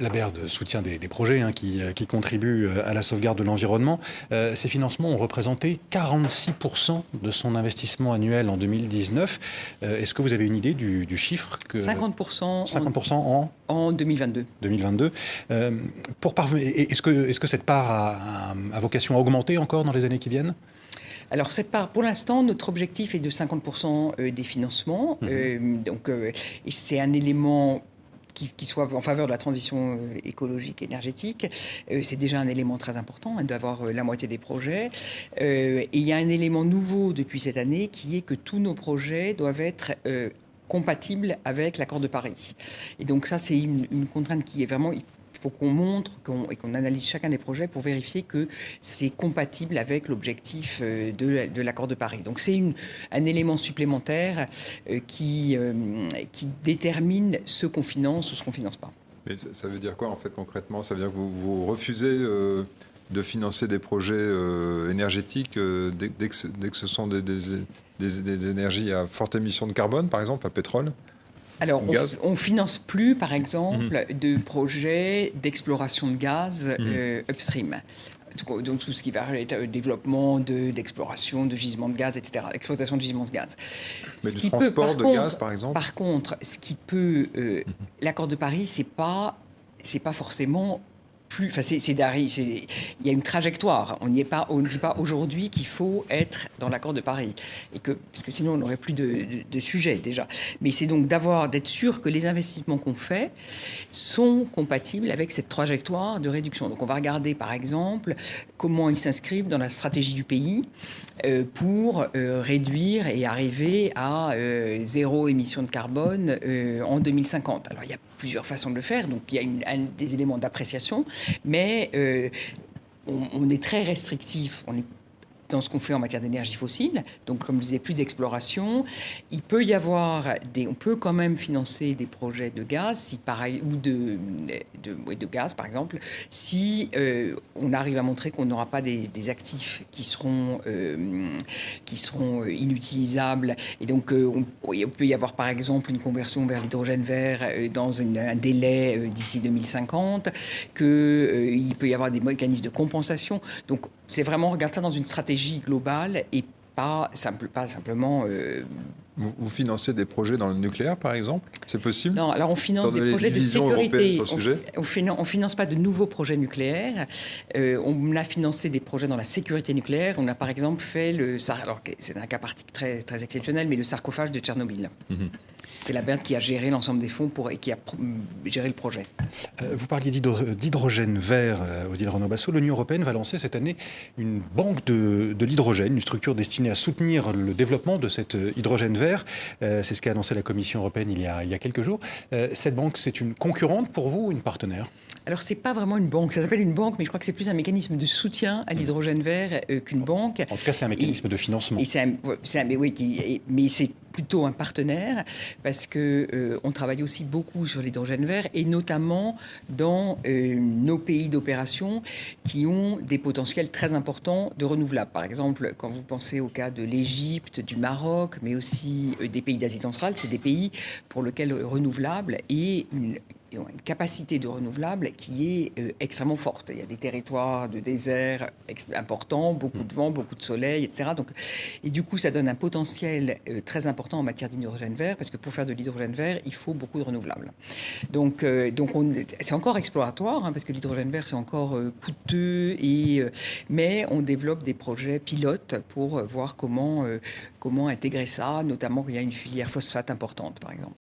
La BERD soutient des projets qui contribuent à la sauvegarde de l'environnement. Ces financements ont représenté 46% de son investissement annuel en 2019. Est-ce que vous avez une idée du chiffre 50% en 2022. 2022. Est-ce que cette part a vocation à augmenter encore dans les années qui viennent ? Alors cette part, pour l'instant, notre objectif est de 50% des financements. Et c'est un élément qui soit en faveur de la transition écologique, énergétique. C'est déjà un élément très important d'avoir la moitié des projets. Et il y a un élément nouveau depuis cette année qui est que tous nos projets doivent être compatibles avec l'accord de Paris. Et donc ça, c'est une contrainte qui est vraiment... Il faut qu'on montre et qu'on analyse chacun des projets pour vérifier que c'est compatible avec l'objectif de l'accord de Paris. Donc c'est un élément supplémentaire qui détermine ce qu'on finance ou ce qu'on ne finance pas. Mais ça veut dire quoi en fait concrètement ? Ça veut dire que vous refusez de financer des projets énergétiques dès que ce sont des énergies à forte émission de carbone, par exemple, à pétrole ? Alors, on ne finance plus, par exemple, de projets d'exploration de gaz upstream. Donc, tout ce qui va être développement d'exploration de gisements de gaz, etc. Exploitation de gisements de gaz. Mais du transport de gaz, par exemple ? Par contre, ce qui peut... l'accord de Paris, c'est pas forcément... Enfin, il y a une trajectoire. On ne dit pas aujourd'hui qu'il faut être dans l'accord de Paris. Parce que sinon, on n'aurait plus de sujet déjà. Mais c'est donc d'être sûr que les investissements qu'on fait sont compatibles avec cette trajectoire de réduction. Donc on va regarder, par exemple, comment ils s'inscrivent dans la stratégie du pays pour réduire et arriver à zéro émission de carbone en 2050. Alors il y a plusieurs façons de le faire. Donc il y a des éléments d'appréciation. Mais on est très restrictif. On est dans ce qu'on fait en matière d'énergie fossile. Donc, comme je disais, plus d'exploration. Il peut y avoir on peut quand même financer des projets de gaz, ou de gaz, par exemple, si on arrive à montrer qu'on n'aura pas des actifs qui seront inutilisables. Et donc, il peut y avoir, par exemple, une conversion vers l'hydrogène vert dans un délai d'ici 2050, qu'il peut y avoir des mécanismes de compensation. Donc, c'est vraiment regarder ça dans une stratégie globale et pas simplement... Vous financez des projets dans le nucléaire, par exemple ? C'est possible ? Non, alors on finance des projets de sécurité. On ne finance pas de nouveaux projets nucléaires. On a financé des projets dans la sécurité nucléaire. On a par exemple fait alors c'est un cas très, très exceptionnel, mais le sarcophage de Tchernobyl. C'est la BERD qui a géré l'ensemble des fonds et qui a géré le projet. Vous parliez d'hydrogène vert, Odile Renaud-Bassot. L'Union européenne va lancer cette année une banque de l'hydrogène, une structure destinée à soutenir le développement de cet hydrogène vert. C'est ce qu'a annoncé la Commission européenne il y a quelques jours. Cette banque, c'est une concurrente pour vous ou une partenaire ? Alors, ce n'est pas vraiment une banque. Ça s'appelle une banque, mais je crois que c'est plus un mécanisme de soutien à l'hydrogène vert qu'une banque. En tout cas, c'est un mécanisme de financement. Mais c'est plutôt un partenaire parce qu'on travaille aussi beaucoup sur l'hydrogène vert et notamment dans nos pays d'opération qui ont des potentiels très importants de renouvelables. Par exemple, quand vous pensez au cas de l'Égypte, du Maroc, mais aussi des pays d'Asie centrale, c'est des pays pour lesquels le renouvelable est une capacité de renouvelable qui est extrêmement forte. Il y a des territoires de désert importants, beaucoup de vent, beaucoup de soleil, etc. Et du coup, ça donne un potentiel très important en matière d'hydrogène vert, parce que pour faire de l'hydrogène vert, il faut beaucoup de renouvelables. Donc c'est encore exploratoire, parce que l'hydrogène vert, c'est encore coûteux, mais on développe des projets pilotes pour voir comment intégrer ça, notamment qu'il y a une filière phosphate importante, par exemple.